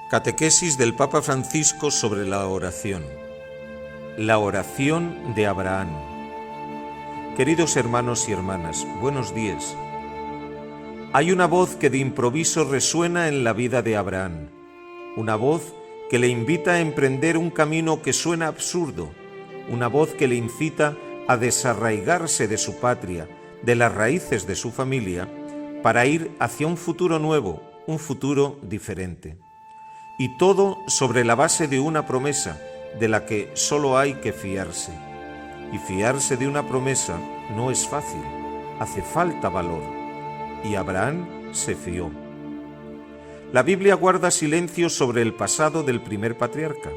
Catequesis del Papa Francisco sobre la oración. La oración de Abraham. Queridos hermanos y hermanas, buenos días. Hay una voz que de improviso resuena en la vida de Abraham, una voz que le invita a emprender un camino que suena absurdo, una voz que le incita a desarraigarse de su patria, de las raíces de su familia, para ir hacia un futuro nuevo, un futuro diferente. Y todo sobre la base de una promesa, de la que solo hay que fiarse. Y fiarse de una promesa no es fácil, hace falta valor. Y Abraham se fió. La Biblia guarda silencio sobre el pasado del primer patriarca.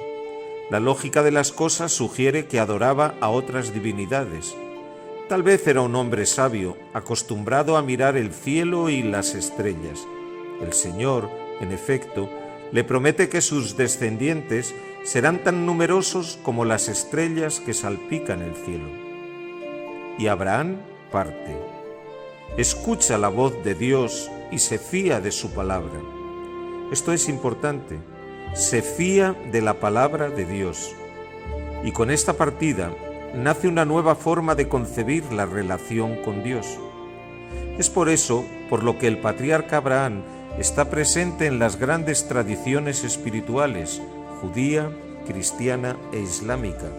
La lógica de las cosas sugiere que adoraba a otras divinidades. Tal vez era un hombre sabio, acostumbrado a mirar el cielo y las estrellas. El Señor, en efecto, le promete que sus descendientes serán tan numerosos como las estrellas que salpican el cielo. Y Abraham parte. Escucha la voz de Dios y se fía de su palabra. Esto es importante. Se fía de la palabra de Dios. Y con esta partida nace una nueva forma de concebir la relación con Dios. Es por eso por lo que el patriarca Abraham está presente en las grandes tradiciones espirituales, judía, cristiana e islámica,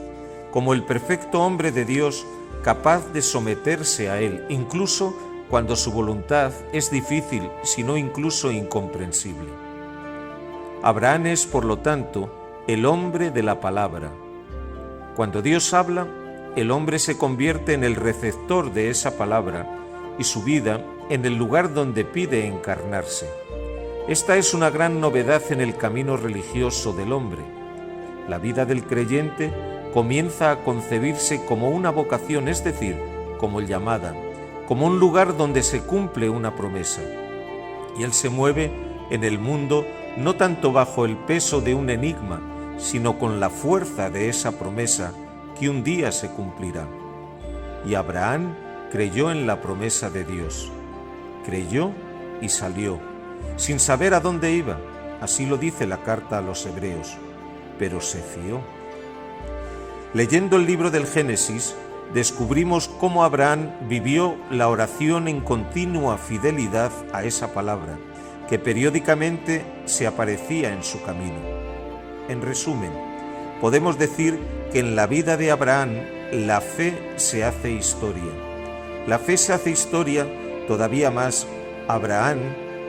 como el perfecto hombre de Dios capaz de someterse a Él, incluso cuando su voluntad es difícil, si no incluso incomprensible. Abraham es, por lo tanto, el hombre de la palabra. Cuando Dios habla, el hombre se convierte en el receptor de esa palabra y su vida en el lugar donde pide encarnarse. Esta es una gran novedad en el camino religioso del hombre. La vida del creyente comienza a concebirse como una vocación, es decir, como llamada, como un lugar donde se cumple una promesa. Y él se mueve en el mundo no tanto bajo el peso de un enigma, sino con la fuerza de esa promesa que un día se cumplirá. Y Abraham creyó en la promesa de Dios. Creyó y salió, sin saber a dónde iba, así lo dice la carta a los Hebreos, pero se fió. Leyendo el libro del Génesis, descubrimos cómo Abraham vivió la oración en continua fidelidad a esa palabra, que periódicamente se aparecía en su camino. En resumen, podemos decir que en la vida de Abraham la fe se hace historia. La fe se hace historia todavía más. Abraham,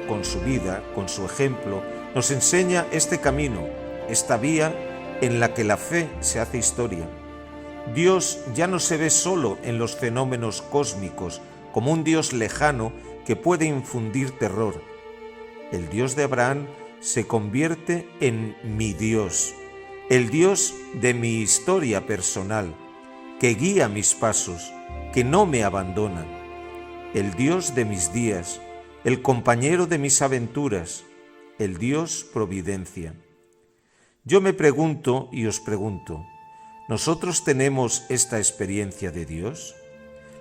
con su vida, con su ejemplo, nos enseña este camino, esta vía en la que la fe se hace historia. Dios ya no se ve solo en los fenómenos cósmicos, como un Dios lejano que puede infundir terror. El Dios de Abraham se convierte en mi Dios, el Dios de mi historia personal, que guía mis pasos, que no me abandona, el Dios de mis días, el compañero de mis aventuras, el Dios providencia. Yo me pregunto y os pregunto, ¿nosotros tenemos esta experiencia de Dios?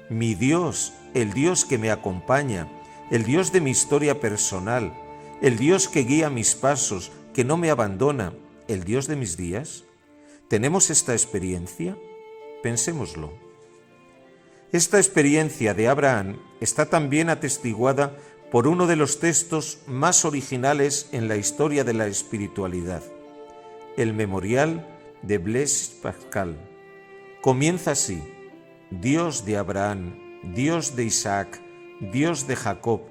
Mi Dios, el Dios que me acompaña, el Dios de mi historia personal, el Dios que guía mis pasos, que no me abandona, el Dios de mis días. ¿Tenemos esta experiencia? Pensémoslo. Esta experiencia de Abraham está también atestiguada por uno de los textos más originales en la historia de la espiritualidad, el Memorial de Blaise Pascal. Comienza así: Dios de Abraham, Dios de Isaac, Dios de Jacob,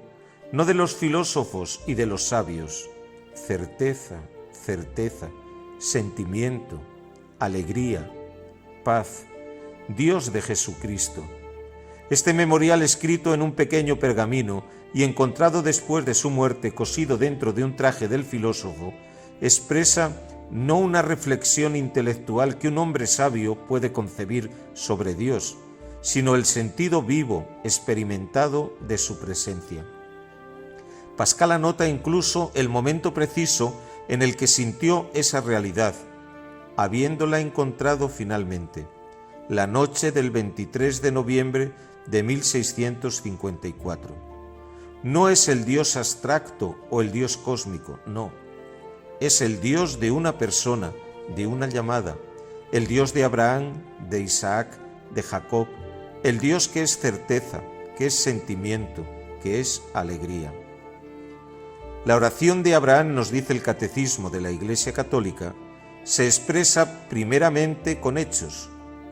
no de los filósofos y de los sabios. Certeza, certeza, sentimiento, alegría, paz, Dios de Jesucristo. Este memorial, escrito en un pequeño pergamino y encontrado después de su muerte cosido dentro de un traje del filósofo, expresa no una reflexión intelectual que un hombre sabio puede concebir sobre Dios, sino el sentido vivo, experimentado de su presencia. Pascal anota incluso el momento preciso en el que sintió esa realidad, habiéndola encontrado finalmente, la noche del 23 de noviembre de 1654. No es el Dios abstracto o el Dios cósmico, no. es el Dios de una persona, de una llamada, el Dios de Abraham, de Isaac, de Jacob, el Dios que es certeza, que es sentimiento, que es alegría. La oración de Abraham, nos dice el Catecismo de la Iglesia Católica, se expresa primeramente con hechos.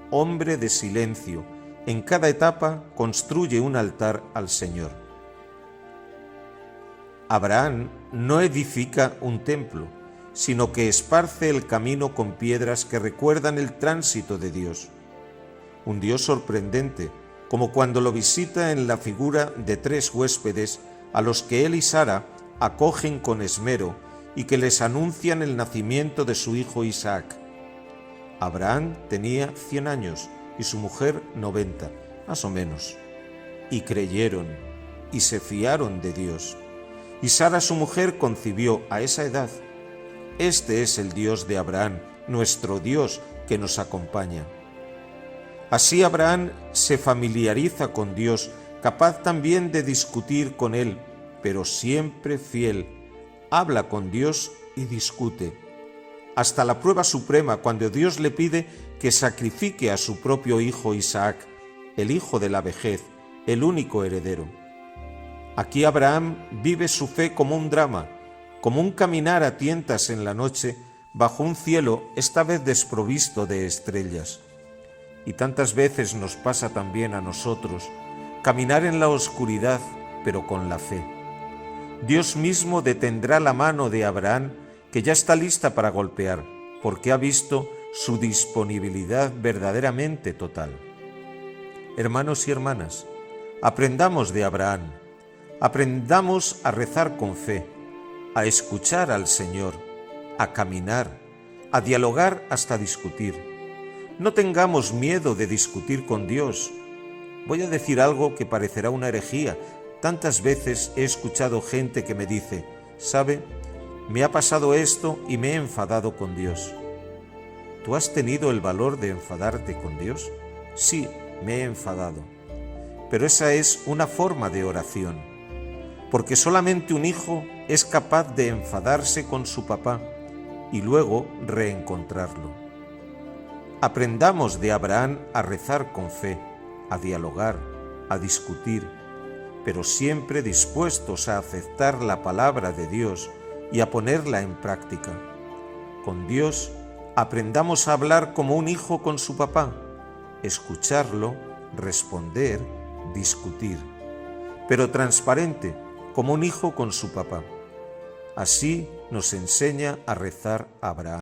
Hombre de silencio, en cada etapa construye un altar al Señor. Abraham no edifica un templo, sino que esparce el camino con piedras que recuerdan el tránsito de Dios. Un Dios sorprendente, como cuando lo visita en la figura de 3 huéspedes a los que él y Sara acogen con esmero y que les anuncian el nacimiento de su hijo Isaac. Abraham tenía 100 años y su mujer 90, más o menos. Y creyeron y se fiaron de Dios. Y Sara, su mujer, concibió a esa edad. Este es el Dios de Abraham, nuestro Dios que nos acompaña. Así Abraham se familiariza con Dios, capaz también de discutir con Él, pero siempre fiel. Habla con Dios y discute. Hasta la prueba suprema, cuando Dios le pide que sacrifique a su propio hijo Isaac, el hijo de la vejez, el único heredero. Aquí Abraham vive su fe como un drama, como un caminar a tientas en la noche bajo un cielo esta vez desprovisto de estrellas. Y tantas veces nos pasa también a nosotros, caminar en la oscuridad, pero con la fe. Dios mismo detendrá la mano de Abraham, que ya está lista para golpear, porque ha visto su disponibilidad verdaderamente total. Hermanos y hermanas, aprendamos de Abraham, aprendamos a rezar con fe, a escuchar al Señor, a caminar, a dialogar hasta discutir. No tengamos miedo de discutir con Dios. Voy a decir algo que parecerá una herejía. Tantas veces he escuchado gente que me dice, ¿sabe? Me ha pasado esto y me he enfadado con Dios. ¿Tú has tenido el valor de enfadarte con Dios? Sí, me he enfadado. Pero esa es una forma de oración, porque solamente un hijo es capaz de enfadarse con su papá y luego reencontrarlo. Aprendamos de Abraham a rezar con fe, a dialogar, a discutir, pero siempre dispuestos a aceptar la palabra de Dios y a ponerla en práctica. Con Dios aprendamos a hablar como un hijo con su papá, escucharlo, responder, discutir, pero transparente, como un hijo con su papá. Así nos enseña a rezar Abraham.